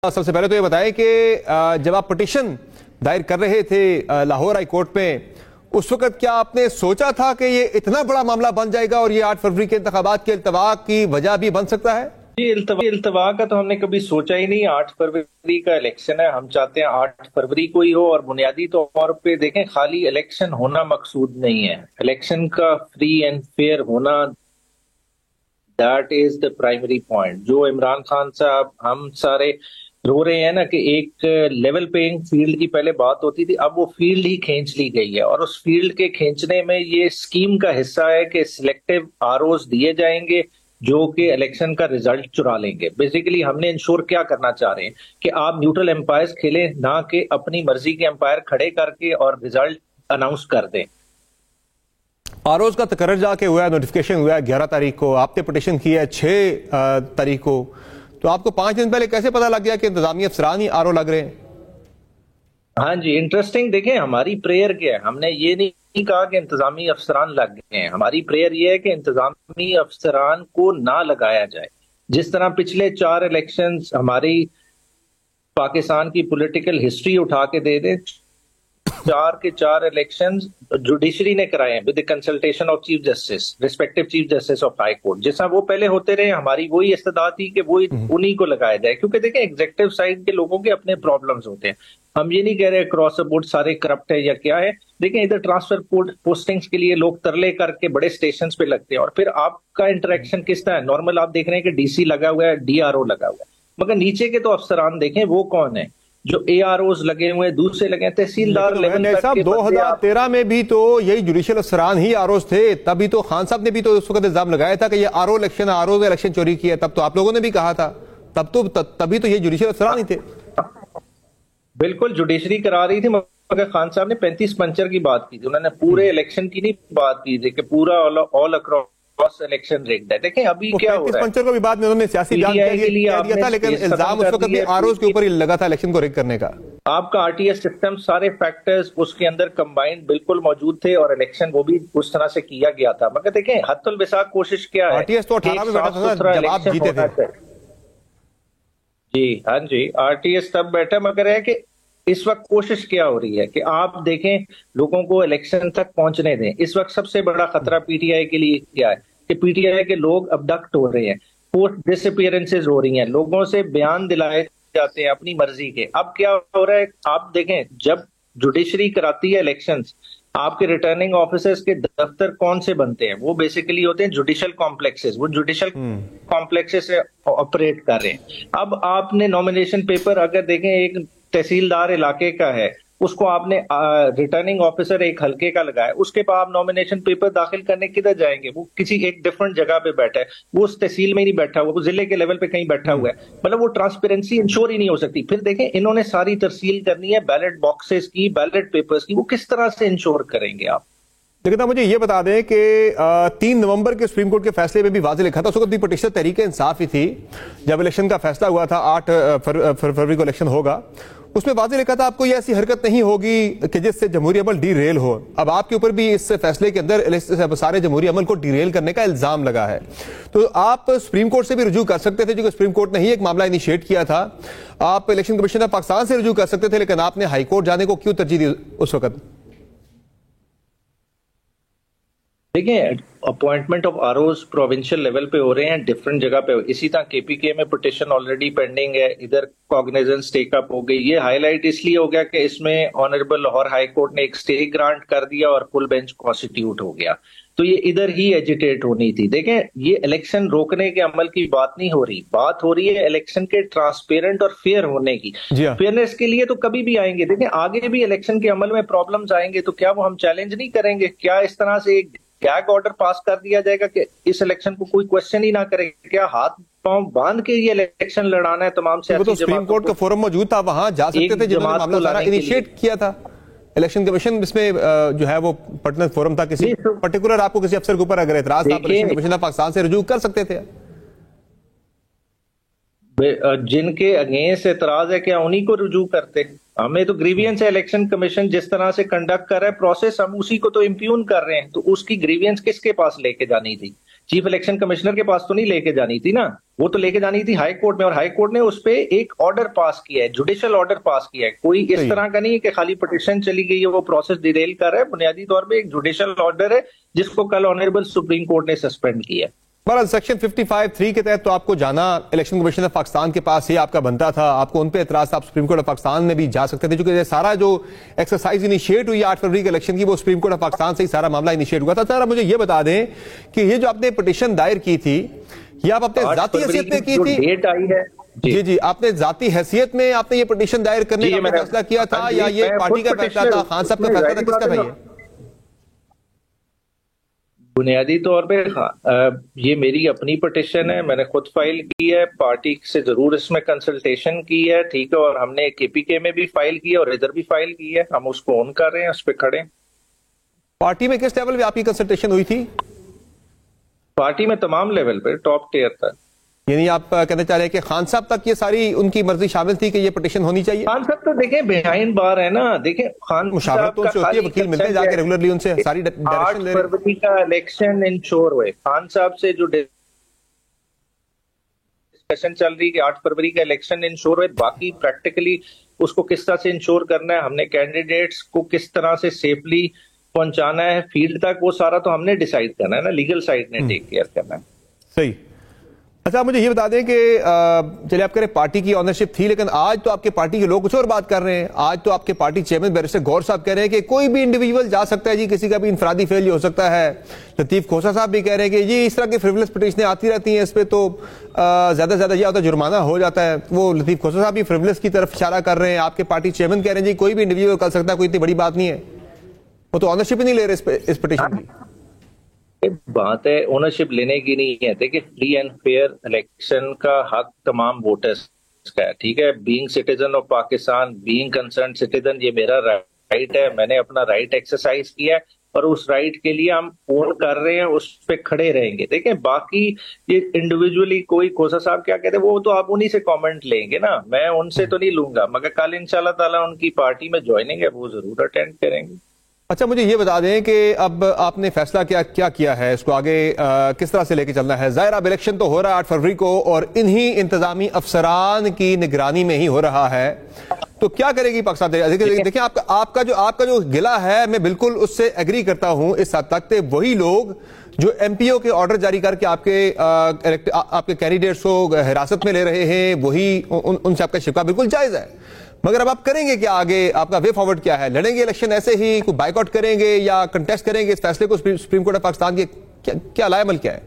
सबसे पहले तो ये बताएं कि जब आप पिटीशन दायर कर रहे थे लाहौर हाई कोर्ट में, उस वक्त क्या आपने सोचा था कि ये इतना बड़ा मामला बन जाएगा और ये 8 फरवरी के इंतखाबात के इल्तवा की वजह भी बन सकता है? जी, इल्तवा का तो हमने कभी सोचा ही नहीं। 8 फरवरी का इलेक्शन है, हम चाहते हैं 8 फरवरी को ही हो। और बुनियादी तौर पे देखें, खाली इलेक्शन होना मकसूद नहीं है, इलेक्शन का फ्री एंड फेयर होना, that is the primary point. जो इमरान खान साहब हम सारे रो रहे हैं ना कि एक लेवल प्लेइंग फील्ड की पहले बात होती थी, अब वो फील्ड ही खींच ली गई है। और उस फील्ड के खींचने में ये स्कीम का हिस्सा है कि सिलेक्टिव आरओज दिए जाएंगे जो कि इलेक्शन का रिजल्ट चुरा लेंगे। बेसिकली हमने इंश्योर क्या करना चाह रहे हैं कि आप न्यूट्रल एम्पायर्स खेलें, ना कि अपनी मर्जी के एम्पायर खड़े करके और रिजल्ट अनाउंस कर दें। आरोज का तकर्रर जाके हुआ है, नोटिफिकेशन हुआ है 11 तारीख को, आपने पिटीशन की है 6 तारीख को, तो आपको 5 दिन पहले कैसे पता लग गया कि इंतजामी अफसरान ही आरओ लग रहे हैं? हाँ जी, इंटरेस्टिंग। देखें, हमारी प्रेयर क्या है, हमने ये नहीं कहा कि इंतजामी अफसरान लग गए हैं। हमारी प्रेयर ये है कि इंतजामी अफसरान को ना लगाया जाए। जिस तरह पिछले 4 इलेक्शंस हमारी पाकिस्तान की पॉलिटिकल हिस्ट्री उठा के दे दें, 4 के 4 इलेक्शंस जुडिशरी ने कराए हैं with the consultation of chief justice, respective chief justice of high court. जैसा वो पहले होते रहे, हमारी वही इस्तदा थी कि वो उन्हीं को लगाया जाए। क्योंकि देखें, एग्जीक्यूटिव साइड के लोगों के अपने प्रॉब्लम्स होते हैं। हम ये नहीं कह रहे क्रॉस द बोर्ड सारे करप्ट है या क्या है। देखें, इधर ट्रांसफर पोस्टिंग्स के लिए लोग तरले करके बड़े स्टेशन पे लगते हैं, और फिर आपका इंटरेक्शन किस तरह है? नॉर्मल आप देख रहे हैं कि डीसी लगा हुआ है, डीआरओ लगा हुआ है, मगर नीचे के तो अफसरान देखें वो कौन है? जो एआरओज लगे हुए हैं, दूसरे लगे हैं, तहसीलदार लेवल तक। 2013 में भी तो यही जुडिशियल अफसरान ही आरओज थे। तभी तो खान साहब ने भी तो उस वक्त इल्जाम लगाया था कि ये आरओ इलेक्शन, आरओ इलेक्शन चोरी किया। तब तो आप लोगों ने भी कहा था, तभी तो ये जुडिशियल अफसरान ही थे। बिल्कुल, जुडिशरी करा रही थी, मगर खान साहब ने 35 पंचर की बात की थी। उन्होंने पूरे इलेक्शन की नहीं बात की थी कि पूरा ऑल अक्रॉस इलेक्शन रिग्ड है। देखें अभी क्या हो रहा है। पंचर को भी बाद में उन्होंने सियासी बयान दिया था, लेकिन इल्जाम उस वक्त भी आरओज के ऊपर ही लगा था इलेक्शन को रिग करने का। आपका आरटीएस सिस्टम, सारे फैक्टर्स उसके अंदर कंबाइंड बिल्कुल मौजूद थे, और इलेक्शन वो भी उस तरह से किया गया था। मगर देखें, हत्तुल बिसाक कोशिश क्या है, आरटीएस तो 18 में बैठा था जब आप जीते थे। जी हाँ जी, आरटीएस तब बैठा, मगर है कि इस वक्त कोशिश क्या हो रही है कि आप देखें लोगों को इलेक्शन तक पहुंचने दें। इस वक्त सबसे बड़ा खतरा पीटीआई के लिए क्या है कि पीटीआई के लोग अबडक्ट हो रहे हैं, फोर्स डिसअपीयरेंसेस हो रही हैं, लोगों से बयान दिलाए जाते हैं अपनी मर्जी के। अब क्या हो रहा है, आप देखें, जब जुडिशरी कराती है इलेक्शंस, आपके रिटर्निंग ऑफिसर्स के दफ्तर कौन से बनते हैं? वो बेसिकली होते हैं जुडिशियल कॉम्प्लेक्सेस। वो जुडिशियल कॉम्प्लेक्सेस से ऑपरेट कर रहे हैं। अब आपने नॉमिनेशन पेपर अगर देखें, एक तहसीलदार इलाके का है, उसको आपने रिटर्निंग ऑफिसर एक हल्के का लगाया, उसके बाद आप नॉमिनेशन पेपर दाखिल करने किधर जाएंगे? वो किसी एक डिफरेंट जगह पे बैठा है, वो उस तहसील में ही नहीं बैठा हुआ, वो जिले के लेवल पे कहीं बैठा हुआ है। मतलब वो ट्रांसपेरेंसी इंश्योर ही नहीं हो सकती। फिर देखें, इन्होंने सारी तरसील करनी है बैलेट बॉक्सेस की, बैलेट पेपर्स की, वो किस तरह से इंश्योर करेंगे आप? लेकिन मुझे ये बता दें कि 3 नवंबर के सुप्रीम कोर्ट के फैसले में भी वाज़ेह लिखा था, उस वक्त भी पिटीशन तहरीक इंसाफ ही थी जब इलेक्शन का फैसला हुआ था 8 फरवरी को इलेक्शन होगा। उसमें वाज़ेह लिखा था आपको ये ऐसी हरकत नहीं होगी कि जिससे जमहूरी अमल डीरेल हो। अब आपके ऊपर भी इस फैसले के अंदर सारे जमहूरी अमल को डीरेल करने का इल्जाम लगा है, तो आप सुप्रीम कोर्ट से भी रुजू कर सकते थे, क्योंकि सुप्रीम कोर्ट ने ही एक मामला इनिशिएट किया था। आप इलेक्शन कमीशन ऑफ पाकिस्तान से रुजू कर सकते थे, लेकिन आपने हाई कोर्ट जाने को क्यों तरजीह दी उस वक्त? देखिए, appointment of ROs provincial level पे हो रहे हैं, डिफरेंट जगह पे। इसी तरह केपीके में पिटिशन ऑलरेडी पेंडिंग है, इधर कॉग्निजेंस टेक अप हो गई। ये हाईलाइट इसलिए हो गया कि इसमें ऑनरेबल लाहौर हाई कोर्ट ने एक स्टे ग्रांट कर दिया और फुल बेंच कॉन्स्टिट्यूट हो गया, तो ये इधर ही एजिटेट होनी थी। देखें, ये इलेक्शन रोकने के अमल की बात नहीं हो रही, बात हो रही है इलेक्शन के ट्रांसपेरेंट और फेयर होने की। फेयरनेस के लिए तो कभी भी आएंगे। देखें, आगे भी इलेक्शन के अमल में प्रॉब्लम्स आएंगे, तो क्या वो हम चैलेंज नहीं करेंगे? क्या इस तरह से एक गैग ऑर्डर पास कर दिया जाएगा कि इस इलेक्शन को कोई क्वेश्चन ही ना करे? क्या हाथ पांव बांध के ये इलेक्शन लड़ाना है तमाम से? तो सुप्रीम कोर्ट का फोरम मौजूद था, वहां जा सकते थे, जिन्होंने मामला सारा इनिशिएट किया था। इलेक्शन कमीशन इसमें जो है वो पर्टिकुलर फोरम था, किसी पर्टिकुलर आपको किसी अफसर के ऊपर अगर एतराज था, इलेक्शन कमीशन ऑफ पाकिस्तान से रुजू कर सकते थे। जिनके अगेंस्ट एतराज है, क्या उन्हीं को रुजू करते? हमें तो ग्रीवियंस है, इलेक्शन कमीशन जिस तरह से कंडक्ट कर रहा है प्रोसेस, हम उसी को तो इम्प्यून कर रहे हैं, तो उसकी ग्रीवियंस किसके पास लेके जानी थी? चीफ इलेक्शन कमिश्नर के पास तो नहीं लेके जानी थी ना, वो तो लेके जानी थी हाई कोर्ट में, और हाई कोर्ट ने उस पे एक ऑर्डर पास किया है, जुडिशियल ऑर्डर पास किया है। कोई इस सही। तरह का नहीं है कि खाली पिटीशन चली गई है, वो प्रोसेस डिटेल कर रहा है। बुनियादी तौर पे एक जुडिशियल ऑर्डर है जिसको कल ऑनरेबल सुप्रीम कोर्ट ने सस्पेंड किया। बहरहाल सेक्शन 55(3) के तहत तो आपको जाना इलेक्शन कमीशन ऑफ पाकिस्तान के पास ही आपका बनता था, आपको उन पे एतराज था, आप सुप्रीम कोर्ट ऑफ पाकिस्तान में भी जा सकते थे, क्योंकि सारा जो एक्सरसाइज इनिशिएट हुई 8 फरवरी के इलेक्शन की, वो सुप्रीम कोर्ट ऑफ पाकिस्तान से ही सारा मामला इनिशिएट हुआ था। सर मुझे ये बता दें कि ये जो आपने पिटीशन दायर की थी, ये आप अपने जाती हैसियत में की थी? डेट आई है जी, आपने जाती हैसियत में आपने ये पिटीशन दायर करने का फैसला किया था, या ये पार्टी का फैसला था, खान साहब का फैसला था, किसका था ये? बुनियादी तौर पे ये मेरी अपनी पिटीशन है, मैंने खुद फाइल की है, पार्टी से जरूर इसमें कंसल्टेशन की है, ठीक है, और हमने केपीके में भी फाइल की है और इधर भी फाइल की है, हम उसको ऑन कर रहे हैं, उस पर खड़े हैं। पार्टी में किस लेवल पे आपकी कंसल्टेशन हुई थी? पार्टी में तमाम लेवल पे, टॉप टियर तक। यानी आप कहना चाह रहे हैं कि खान साहब तक ये सारी उनकी मर्जी शामिल थी कि ये पिटीशन होनी चाहिए? खान साहब तो देखें बिहाइंड बार है ना, देखें खान मुशावरत तो उनसे होती है, वकील मिलते हैं जाके रेगुलरली, उनसे सारी डायरेक्शन ले रहे हैं। 8 फरवरी का इलेक्शन इंश्योर हुए, खान साहब से जो डिस्कशन चल रही कि 8 फरवरी का इलेक्शन इंश्योर हुए, बाकी प्रैक्टिकली उसको किस तरह से इंश्योर करना है, हमने कैंडिडेट्स को किस तरह से सेफली पहुंचाना है फील्ड तक, वो सारा तो हमने डिसाइड करना है ना, लीगल साइड ने टेक केयर करना है। सही। अच्छा, आप मुझे ये बता दें कि चलिए आप कह रहे पार्टी की ऑनरशिप थी, लेकिन आज तो आपके पार्टी के लोग कुछ और बात कर रहे हैं। आज तो आपके पार्टी चेयरमैन बैरिस्टर गौर साहब कह रहे हैं कि कोई भी इंडिविजुअल जा सकता है जी, किसी का भी इंफरादी फेल हो सकता है। लतीफ खोसा साहब भी कह रहे हैं कि जी इस तरह की फ्रिवलेस पिटीशनें आती रहती हैं, इस पर तो ज्यादा से ज्यादा यह होता है जुर्माना हो जाता है। वो लतीफ खोसा साहब भी फ्रिवलेस की तरफ इशारा कर रहे हैं, आपके पार्टी चेयरमैन कह रहे हैं जी कोई भी इंडिविजुअल कर सकता है, कोई इतनी बड़ी बात नहीं है। वो तो ऑनरशिप ही नहीं ले रहे इस पिटीशन की। बात है ओनरशिप लेने की नहीं है, देखिए फ्री एंड फेयर इलेक्शन का हक तमाम वोटर्स का है, ठीक है। Being citizen of Pakistan, being concern citizen, ये मेरा राइट है, मैंने अपना राइट एक्सरसाइज किया है और उस राइट के लिए हम ओन कर रहे हैं, उस पे खड़े रहेंगे। देखिए बाकी ये इंडिविजुअली कोई खोसा साहब क्या कहते हैं वो तो आप उन्हीं से कमेंट लेंगे ना, मैं उनसे तो नहीं लूंगा, मगर कल इंशाल्लाह ताला उनकी पार्टी में ज्वाइनिंग है, वो जरूर अटेंड करेंगे। अच्छा, मुझे ये बता दें कि अब आपने फैसला क्या किया है, इसको आगे किस तरह से लेके चलना है? जाहिर अब इलेक्शन तो हो रहा है 8 फरवरी को, और इन्हीं इंतजामी अफसरान की निगरानी में ही हो रहा है, तो क्या करेगी पाकिस्तान? देखिए आपका जो गिला है, मैं बिल्कुल उससे एग्री करता हूं इस हद तक। वही लोग जो एमपीओ के ऑर्डर जारी करके आपके कैंडिडेट्स को हिरासत में ले रहे हैं, वही उनसे आपका शिकवा बिल्कुल जायज है, मगर अब आप करेंगे क्या आगे? आपका वे फॉरवर्ड क्या है? लड़ेंगे इलेक्शन ऐसे ही, कोई बाइकआउट करेंगे या कंटेस्ट करेंगे इस फैसले को सुप्रीम कोर्ट ऑफ पाकिस्तान के? क्या लाएमल क्या है?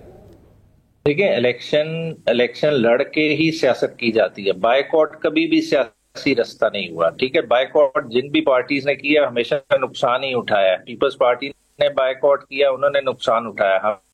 देखिए इलेक्शन लड़ के ही सियासत की जाती है, बाइकआउट कभी भी सियासी रास्ता नहीं हुआ, ठीक है। बाइकआउट जिन भी पार्टीज ने किया हमेशा नुकसान ही उठाया है। पीपल्स पार्टी ने बाइकआउट किया, उन्होंने नुकसान उठाया।